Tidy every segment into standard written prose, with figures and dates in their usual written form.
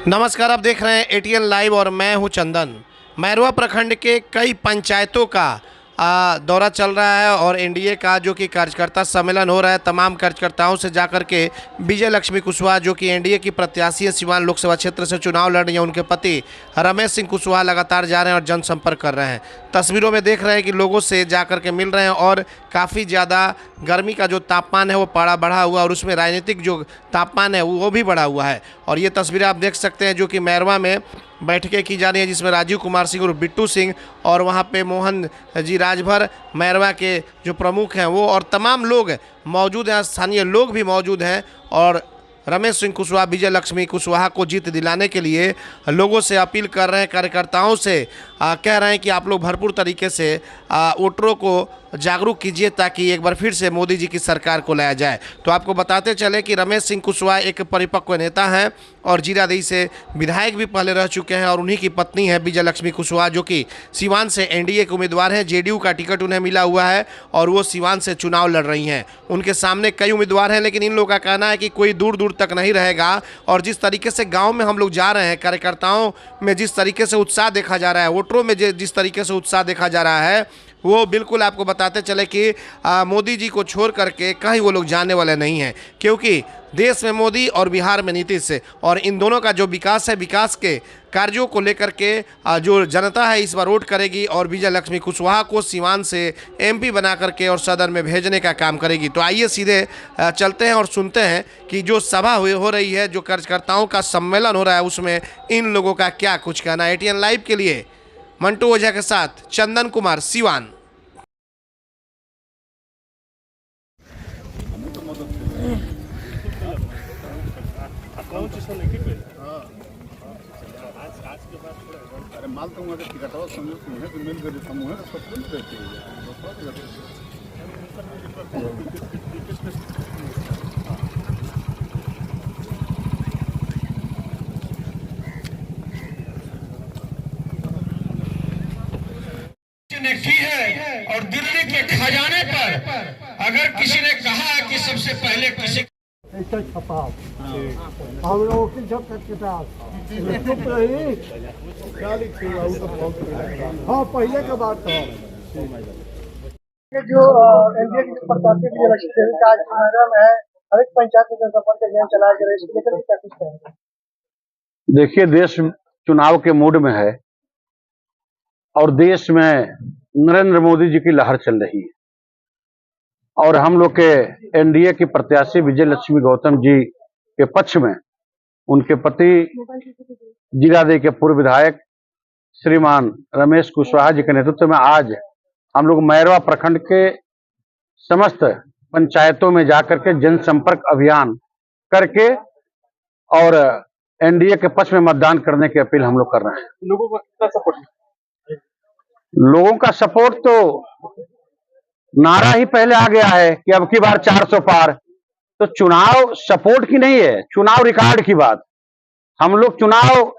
नमस्कार, आप देख रहे हैं एटीएन लाइव और मैं हूं चंदन। मैरवा प्रखंड के कई पंचायतों का दौरा चल रहा है और एनडीए का जो कि कार्यकर्ता सम्मेलन हो रहा है। तमाम कार्यकर्ताओं से जाकर के विजय लक्ष्मी कुशवाहा जो कि एनडीए की प्रत्याशी है, सिवान लोकसभा क्षेत्र से चुनाव लड़ रही हैं, उनके पति रमेश सिंह कुशवाहा लगातार जा रहे हैं और जनसंपर्क कर रहे हैं। तस्वीरों में देख रहे हैं कि लोगों से जाकर के मिल रहे हैं और काफ़ी ज़्यादा गर्मी का जो तापमान है वो बढ़ा हुआ और उसमें राजनीतिक जो तापमान है वो भी बढ़ा हुआ है। और ये तस्वीरें आप देख सकते हैं जो कि मैरवा में बैठकें की जा रही हैं, जिसमें राजीव कुमार सिंह और बिट्टू सिंह और वहाँ पे मोहन जी राजभर मैरवा के जो प्रमुख हैं वो और तमाम लोग मौजूद हैं, स्थानीय लोग भी मौजूद हैं। और रमेश सिंह कुशवाहा विजय लक्ष्मी कुशवाहा को जीत दिलाने के लिए लोगों से अपील कर रहे हैं, कार्यकर्ताओं से कह रहे हैं कि आप लोग भरपूर तरीके से वोटरों को जागरूक कीजिए ताकि एक बार फिर से मोदी जी की सरकार को लाया जाए। तो आपको बताते चले कि रमेश सिंह कुशवाहा एक परिपक्व नेता हैं और जीरादेई से विधायक भी पहले रह चुके हैं और उन्हीं की पत्नी है विजय लक्ष्मी कुशवाहा जो कि सिवान से एनडीए के उम्मीदवार हैं। जेडीयू का टिकट उन्हें मिला हुआ है और वो सिवान से चुनाव लड़ रही हैं। उनके सामने कई उम्मीदवार हैं, लेकिन इन लोगों का कहना है कि कोई दूर दूर तक नहीं रहेगा। और जिस तरीके से गाँव में हम लोग जा रहे हैं, कार्यकर्ताओं में जिस तरीके से उत्साह देखा जा रहा है, वोटरों में जिस तरीके से उत्साह देखा जा रहा है, वो बिल्कुल आपको बताते चले कि मोदी जी को छोड़ करके कहीं वो लोग जाने वाले नहीं हैं, क्योंकि देश में मोदी और बिहार में नीतीश और इन दोनों का जो विकास है, विकास के कार्यों को लेकर के जो जनता है इस बार वोट करेगी और विजय लक्ष्मी कुशवाहा को सिवान से एमपी बना करके और सदन में भेजने का काम करेगी। तो आइए सीधे चलते हैं और सुनते हैं कि जो सभा हो रही है, जो कार्यकर्ताओं का सम्मेलन हो रहा है, उसमें इन लोगों का क्या कुछ कहना है। एटीएन लाइव के लिए मंटू ओझा के साथ चंदन कुमार, सिवान। अरे माल तो मुझे टिकटवा समझो तुम्हें तो मिल गई समूह तो सब कुछ देते ने की है। और दिल्ली के खजाने पर अगर किसी ने कहा कि सबसे पहले किसी छपा हम लोगों की सब किताब चुप रही। हाँ, पहले का बात था जो एनडीए की प्रत्याशी विजय लक्ष्मी का आज मैदान है, हर एक पंचायत में जनसंपर्क अभियान चलाया जा रहा है, इसको लेकर क्या कुछ कहेंगे? देखिए, देश चुनाव के मूड में है और देश में नरेंद्र मोदी जी की लहर चल रही है और हम लोग के एनडीए की प्रत्याशी विजय लक्ष्मी गौतम जी के पक्ष में उनके पति जीरादेई के पूर्व विधायक श्रीमान रमेश कुशवाहा जी के नेतृत्व में आज हम लोग मैरवा प्रखंड के समस्त पंचायतों में जाकर के जनसंपर्क अभियान करके और एनडीए के पक्ष में मतदान करने की अपील हम लोग कर रहे हैं। लोगों को कितना सपोर्ट? लोगों का सपोर्ट तो नारा ही पहले आ गया है कि अब की बार 400 पार। तो चुनाव सपोर्ट की नहीं है, चुनाव रिकॉर्ड की बात। हम लोग चुनाव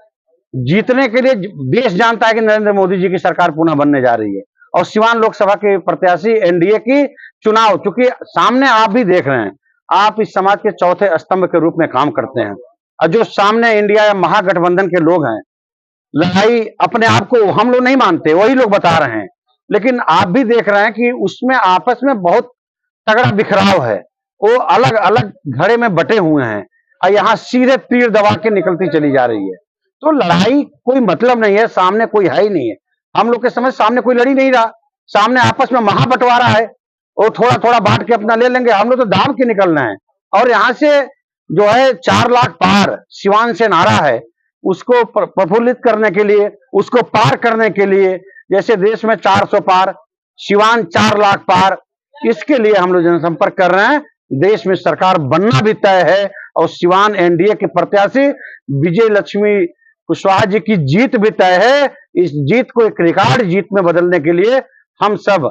जीतने के लिए देश जानता है कि नरेंद्र मोदी जी की सरकार पुनः बनने जा रही है और सिवान लोकसभा के प्रत्याशी एनडीए की चुनाव, चूंकि सामने आप भी देख रहे हैं, आप इस समाज के चौथे स्तंभ के रूप में काम करते हैं और जो सामने इंडिया या महागठबंधन के लोग हैं, लड़ाई अपने आप को हम लोग नहीं मानते, वही लोग बता रहे हैं, लेकिन आप भी देख रहे हैं कि उसमें आपस में बहुत तगड़ा बिखराव है। वो अलग अलग घड़े में बटे हुए हैं और यहाँ सीधे तीर दबा के निकलती चली जा रही है। तो लड़ाई कोई मतलब नहीं है, सामने कोई है ही नहीं है। हम लोग के समझ सामने कोई लड़ी नहीं रहा, सामने आपस में महाबंटवारा है। वो थोड़ा थोड़ा बांट के अपना ले लेंगे, हम लोग तो दाम के निकल रहे हैं। और यहाँ से जो है 4 लाख पार सिवान से नारा है, उसको प्रफुल्लित करने के लिए, उसको पार करने के लिए, जैसे देश में 400 पार, सिवान 4 लाख पार, इसके लिए हम लोग जनसंपर्क कर रहे हैं। देश में सरकार बनना भी तय है और सिवान एनडीए के प्रत्याशी विजय लक्ष्मी कुशवाहा जी की जीत भी तय है। इस जीत को एक रिकॉर्ड जीत में बदलने के लिए हम सब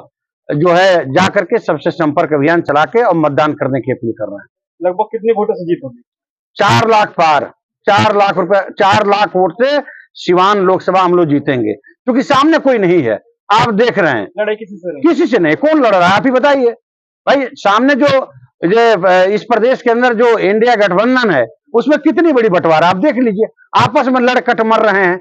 जो है जाकर के सबसे संपर्क अभियान चला के और मतदान करने की अपील कर रहे हैं। लगभग कितने वोटों से जीत होगी? 4 लाख पार, 4 लाख रुपए, 4 लाख वोट से सिवान लोकसभा हम लोग जीतेंगे, क्योंकि सामने कोई नहीं है। आप देख रहे हैं लड़ाई किसी से नहीं, किसी से नहीं। कौन लड़ रहा है आप ही बताइए भाई। सामने जो इस प्रदेश के अंदर जो इंडिया गठबंधन है उसमें कितनी बड़ी बंटवारा आप देख लीजिए। आपस में लड़ कट मर रहे हैं,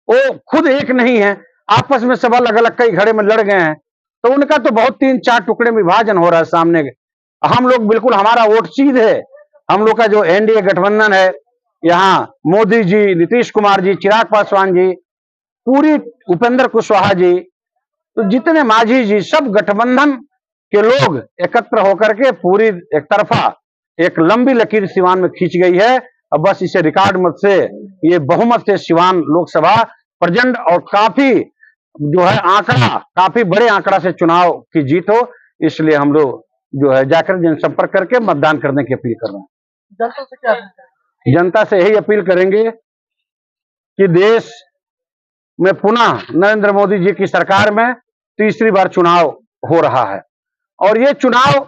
वो खुद एक नहीं है, आपस में सब अलग अलग कई घड़े में लड़ गए हैं। तो उनका तो बहुत 3-4 टुकड़े में विभाजन हो रहा है सामने। हम लोग बिल्कुल, हमारा वोट सीध है। हम लोग का जो एनडीए गठबंधन है, यहाँ मोदी जी, नीतीश कुमार जी, चिराग पासवान जी, पूरी उपेंद्र कुशवाहा जी, तो जितने मांझी जी, सब गठबंधन के लोग एकत्र होकर के पूरी एक तरफा एक लंबी लकीर सिवान में खींच गई है। अब बस इसे रिकॉर्ड मत से, ये बहुमत से सिवान लोकसभा प्रचंड और काफी जो है आंकड़ा, काफी बड़े आंकड़ा से चुनाव की जीत हो, इसलिए हम लोग जो है जाकर जनसंपर्क करके मतदान करने की अपील कर रहे हैं। जनता से क्या अपील करें? जनता से यही अपील करेंगे कि देश में पुनः नरेंद्र मोदी जी की सरकार में तीसरी बार चुनाव हो रहा है, और ये चुनाव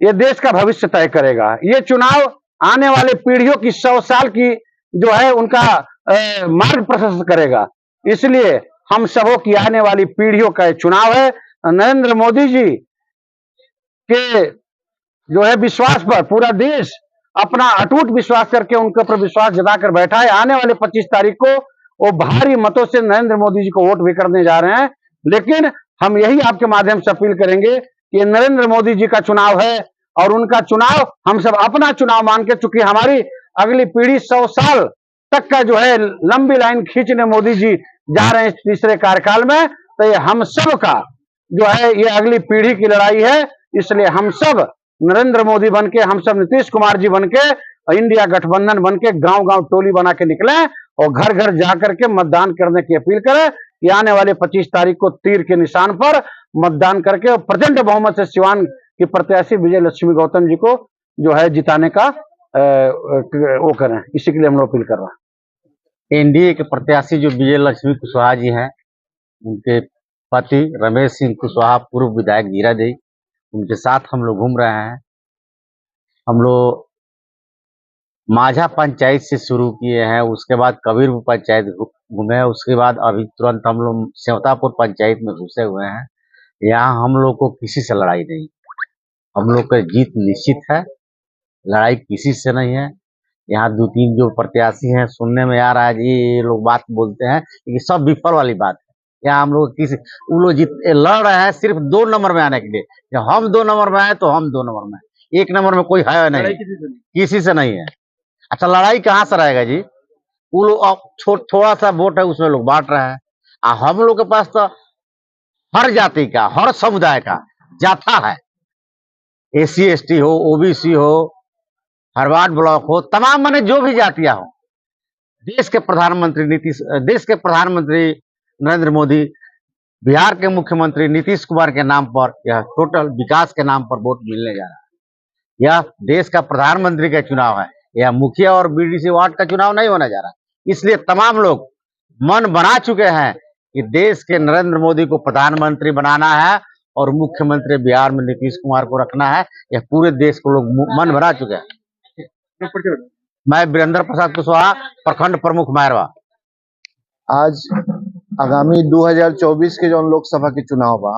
ये देश का भविष्य तय करेगा। ये चुनाव आने वाले पीढ़ियों की 100 साल की जो है उनका मार्ग प्रशस्त करेगा। इसलिए हम सबों की आने वाली पीढ़ियों का ये चुनाव है। नरेंद्र मोदी जी के जो है विश्वास पर पूरा देश अपना अटूट विश्वास करके उनके ऊपर विश्वास जताकर बैठा है। आने वाले 25 तारीख को वो भारी मतों से नरेंद्र मोदी जी को वोट भी करने जा रहे हैं। लेकिन हम यही आपके माध्यम से अपील करेंगे कि नरेंद्र मोदी जी का चुनाव है, और उनका चुनाव हम सब अपना चुनाव मान के, चूंकि हमारी अगली पीढ़ी 100 साल तक का जो है लंबी लाइन खींचने मोदी जी जा रहे हैं इस तीसरे कार्यकाल में, तो ये हम सब का जो है ये अगली पीढ़ी की लड़ाई है। इसलिए हम सब नरेंद्र मोदी बनके, हम सब नीतीश कुमार जी बनके, इंडिया गठबंधन बनके गांव गांव टोली बना के निकले और घर घर जाकर के मतदान करने की अपील करें कि आने वाले 25 तारीख को तीर के निशान पर मतदान करके और प्रचंड बहुमत से सिवान की प्रत्याशी विजय लक्ष्मी गौतम जी को जो है जिताने का वो करें। इसी के लिए हम लोग अपील कर रहे हैं। एनडीए के प्रत्याशी जो विजय लक्ष्मी कुशवाहा जी हैं, उनके पति रमेश सिंह कुशवाहा, पूर्व विधायक जीरादेई, उनके साथ हम लोग घूम रहे हैं। हम लोग माझा पंचायत से शुरू किए हैं, उसके बाद कबीरपुर पंचायत घूमे, उसके बाद अभी तुरंत हम लोग सेवतापुर पंचायत में घुसे हुए हैं। यहाँ हम लोग को किसी से लड़ाई नहीं, हम लोग का जीत निश्चित है, लड़ाई किसी से नहीं है। यहाँ 2-3 जो प्रत्याशी हैं, सुनने में आ रहा है जी ये लोग बात बोलते हैं, ये सब विफल वाली बात है। यहाँ हम लोग किसी, वो लोग लड़ रहे हैं सिर्फ 2 नंबर में आने के लिए। जब हम 2 नंबर में आए तो हम 2 नंबर में, 1 नंबर में कोई है नहीं, किसी से नहीं है। अच्छा, लड़ाई कहाँ से रहेगा जी? वो लोग थोड़ा सा वोट है उसमें लोग बांट रहे हैं, हम लोग के पास तो हर जाति का, हर समुदाय का जाता है, SC ST हो, OBC हो, हरवाड़ ब्लॉक हो, तमाम माने जो भी जातियां हो। देश के प्रधानमंत्री नरेंद्र मोदी, बिहार के मुख्यमंत्री नीतीश कुमार के नाम पर यह टोटल विकास के नाम पर वोट मिलने जा रहा है। यह देश का प्रधानमंत्री का चुनाव है, यह मुखिया और BDC वार्ड का चुनाव नहीं होने जा रहा। इसलिए तमाम लोग मन बना चुके हैं कि देश के नरेंद्र मोदी को प्रधानमंत्री बनाना है और मुख्यमंत्री बिहार में नीतीश कुमार को रखना है। यह पूरे देश को लोग मन बना चुके हैं। मैं वीरेंद्र प्रसाद कुशवाहा, प्रखंड प्रमुख मैरवा। आज आगामी 2024 के जो लोकसभा के चुनाव बा,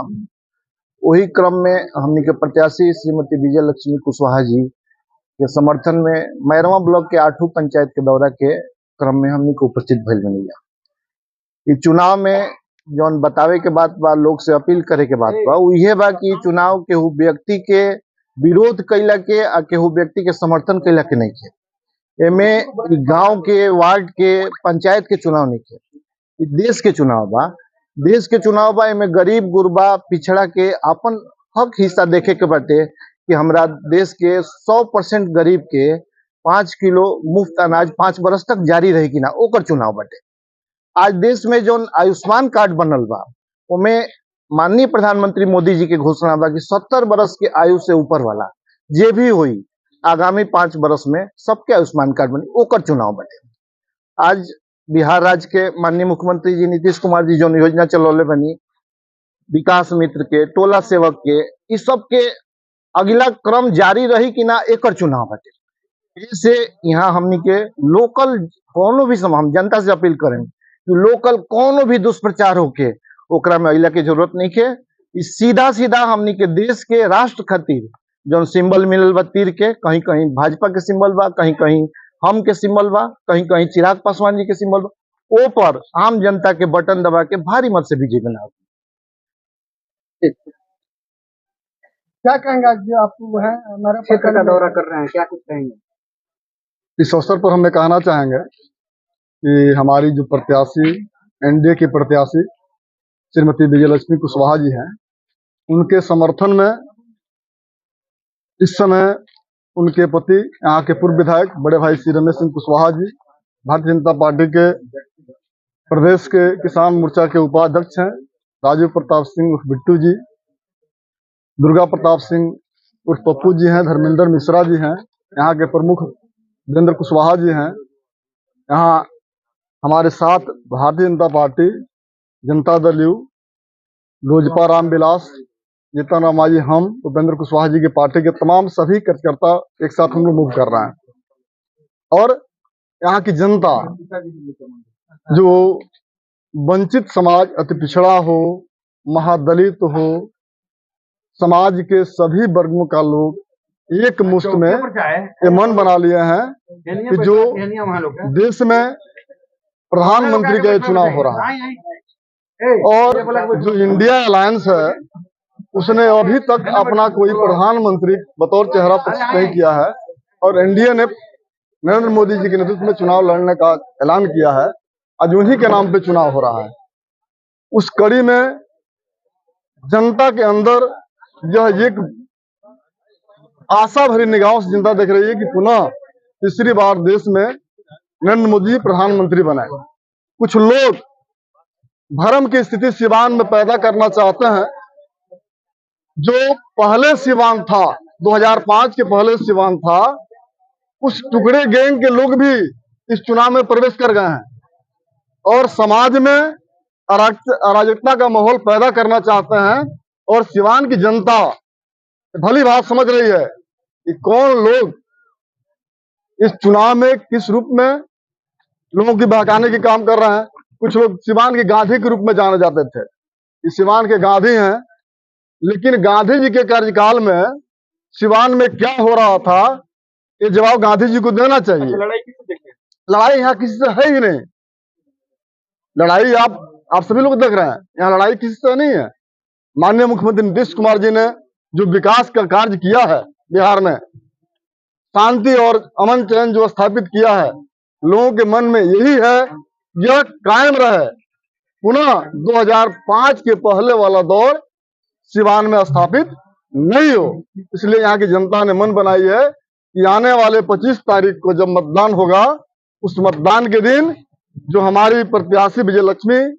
वही क्रम में हमनी के प्रत्याशी श्रीमती विजय लक्ष्मी कुशवाहा जी के समर्थन में मैरवा ब्लॉक के 8 पंचायत के दौरा के क्रम में हमनी को उपस्थित भइल बनी। इस चुनाव में जौन बतावे के बात बा, लोग से अपील करे के बात बा, वो ये बा कि चुनाव केहू व्यक्ति के विरोध कैला के आ केहू व्यक्ति के समर्थन कैला के नहीं के। एमे गांव के, वार्ड के, पंचायत के चुनाव नहीं के, देश के चुनाव बा। देश के चुनाव बा, एमे गरीब गुरबा पिछड़ा के अपन हक हिस्सा देखे के बाटे कि हमरा देश के 100% गरीब के 5 किलो मुफ्त अनाज 5 बरस तक जारी रही कि ना, ओकर चुनाव बाटे। आज देश में जो आयुष्मान कार्ड बनल बा, उमे माननीय प्रधानमंत्री मोदी जी के घोषणा बा कि 70 बरस के आयु से ऊपर वाला जे भी हुई आगामी 5 बरस में सबके आयुष्मान कार्ड बनी, ओकर चुनाव बाटे। आज बिहार राज्य के माननीय मुख्यमंत्री जी नीतीश कुमार जी जो योजना चलौले बनी, विकास मित्र के, टोला सेवक के, इस सब के अगला क्रम जारी रही कि ना, एकर चुनाव बाटे। इससे यहाँ हमनी के लोकल कोनो भी हम जनता से अपील करें कि लोकल कोनो भी दुष्प्रचार होके ओकरा में अइला के जरूरत नहीं के। सीधा सीधा हमनी के देश के राष्ट्र खातिर जो सिंबल मिलल बा तीर के, कहीं कहीं भाजपा के सिंबल बा, कहीं कहीं हम के सिंबल बा, कहीं कहीं चिराग पासवान जी के सिंबल बा, ओ पर आम जनता के बटन दबा के भारी मत से विजयी बना। क्या कहेंगे आज जो आप वो है हमारे क्षेत्र का दौरा कर रहे हैं, क्या कुछ कहेंगे? इस अवसर पर हम कहना चाहेंगे कि हमारी जो प्रत्याशी एनडीए की प्रत्याशी श्रीमती विजयलक्ष्मी कुशवाहा जी हैं, उनके समर्थन में इस समय उनके पति यहाँ के पूर्व विधायक बड़े भाई श्री रमेश सिंह कुशवाहा जी भारतीय जनता पार्टी के प्रदेश के किसान मोर्चा के उपाध्यक्ष हैं, राजीव प्रताप सिंह उर्फ बिट्टू जी, दुर्गा प्रताप सिंह उर्फ पप्पू जी हैं, धर्मेंद्र मिश्रा जी हैं, यहाँ के प्रमुख वीरेंद्र कुशवाहा जी हैं। यहाँ हमारे साथ भारतीय जनता पार्टी, जनता दल यू, लोजपा रामविलास, जीतन रामाजी, हम उपेंद्र कुशवाहा जी की पार्टी के तमाम सभी कार्यकर्ता एक साथ हम लोग मूव कर रहे हैं। और यहाँ की जनता जो वंचित समाज, अति पिछड़ा हो, महादलित हो, समाज के सभी वर्गों का लोग एक मुश्त में ये मन बना लिए हैं कि जो देश में प्रधानमंत्री का चुनाव हो रहा है और जो इंडिया अलायंस है उसने अभी तक अपना कोई प्रधानमंत्री बतौर चेहरा प्रस्तुत नहीं किया है और एनडीए ने नरेंद्र मोदी जी के नेतृत्व में चुनाव लड़ने का ऐलान किया है। आज उन्हीं के नाम पे चुनाव हो रहा है। उस कड़ी में जनता के अंदर यह एक आशा भरी निगाहों से जनता देख रही है कि पुनः तीसरी बार देश में नरेंद्र मोदी जी प्रधानमंत्री बने। कुछ लोग भ्रम की स्थिति सिवान में पैदा करना चाहते हैं। जो पहले सिवान था, 2005 के पहले सिवान था, उस टुकड़े गैंग के लोग भी इस चुनाव में प्रवेश कर गए हैं और समाज में अराजकता का माहौल पैदा करना चाहते हैं। और सिवान की जनता भली बात समझ रही है कि कौन लोग इस चुनाव में किस रूप में लोगों की बहकाने की काम कर रहे हैं। कुछ लोग सिवान के गांधी के रूप में जाने जाते थे, ये सिवान के गांधी हैं, लेकिन गांधी जी के कार्यकाल में सिवान में क्या हो रहा था ये जवाब गांधी जी को देना चाहिए। लड़ाई यहाँ किसी से है ही नहीं। लड़ाई आप सभी लोग देख रहे हैं, यहाँ लड़ाई किसी से नहीं है। माननीय मुख्यमंत्री नीतीश कुमार जी ने जो विकास का कार्य किया है बिहार में, शांति और अमन चैन जो स्थापित किया है, लोगों के मन में यही है यह कायम रहे, पुनः 2005 के पहले वाला दौर सिवान में स्थापित नहीं हो। इसलिए यहाँ की जनता ने मन बनाई है कि आने वाले 25 तारीख को जब मतदान होगा, उस मतदान के दिन जो हमारी प्रत्याशी विजयलक्ष्मी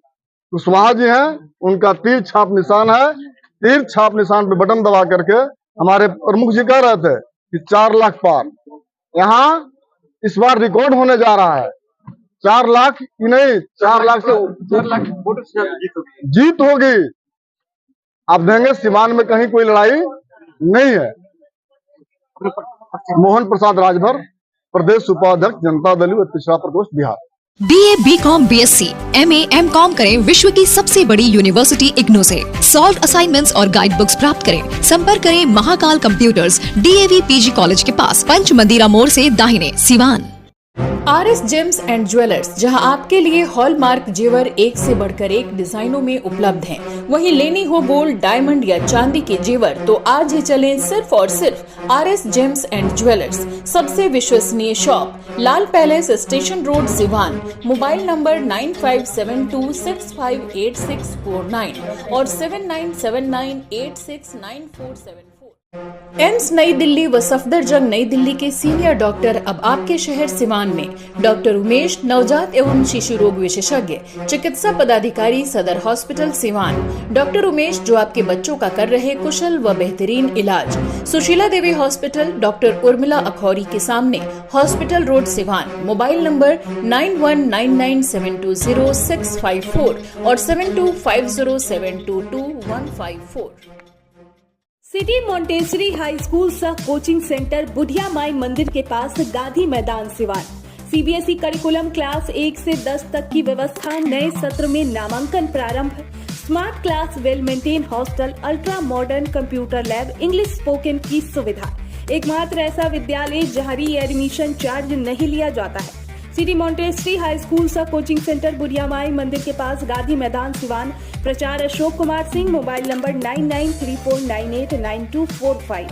कुशवाहा जी हैं, उनका तीर छाप निशान है। तीर छाप निशान पे बटन दबा करके हमारे प्रमुख जी कह रहे थे कि 4 लाख पार। यहाँ इस बार रिकॉर्ड होने जा रहा है। 4 लाख की नहीं, 4 लाख से जीत होगी। आप देंगे, सिवान में कहीं कोई लड़ाई नहीं है। मोहन प्रसाद राजभर, प्रदेश उपाध्यक्ष, जनता दल यू, पिछड़ा प्रकोष्ठ, Bihar. BA, BCom, BSc, MA, MCom करें विश्व की सबसे बड़ी यूनिवर्सिटी इग्नू से। सॉल्व असाइनमेंट्स और गाइड बुक्स प्राप्त करें। संपर्क करें Mahakal computers, DAV PG college के पास, पंच मंदिरा मोड़ से दाहिने, Siwan. RS James and jewellers, जहां आपके लिए हॉलमार्क जेवर एक से बढ़कर एक डिजाइनों में उपलब्ध हैं। वहीं लेनी हो गोल्ड, डायमंड या चांदी के जेवर तो आज ही चलें सिर्फ और सिर्फ RS जेम्स एंड ज्वेलर्स। सबसे विश्वसनीय shop, Lal Palace, station road, Siwan. Mobile number 9572658649 और 7979869474। एम्स नई दिल्ली व सफदरजंग नई दिल्ली के सीनियर डॉक्टर अब आपके शहर सिवान में। डॉक्टर उमेश, नवजात एवं शिशु रोग विशेषज्ञ, चिकित्सा पदाधिकारी, सदर हॉस्पिटल सिवान। डॉक्टर उमेश जो आपके बच्चों का कर रहे कुशल व बेहतरीन इलाज। सुशीला देवी हॉस्पिटल, डॉक्टर उर्मिला अखौरी के सामने, hospital road, Siwan. Mobile number 9199720654 और 7250722154। सिटी मॉन्टेसरी हाई स्कूल सह कोचिंग सेंटर बुढ़िया माई मंदिर के पास, गांधी मैदान, सिवान। CBSE करिकुलम क्लास 1 से 10 तक की व्यवस्था। नए सत्र में नामांकन प्रारंभ। Smart class, well maintain hostel, ultra modern computer lab, English spoken की सुविधा। एकमात्र ऐसा विद्यालय जहां री एडमिशन चार्ज नहीं लिया जाता है। सिटी मॉन्टेसरी हाई स्कूल सा कोचिंग सेंटर बुढ़िया माई मंदिर के पास, गांधी मैदान, सिवान। प्रचार अशोक कुमार सिंह, मोबाइल नंबर 9934989245।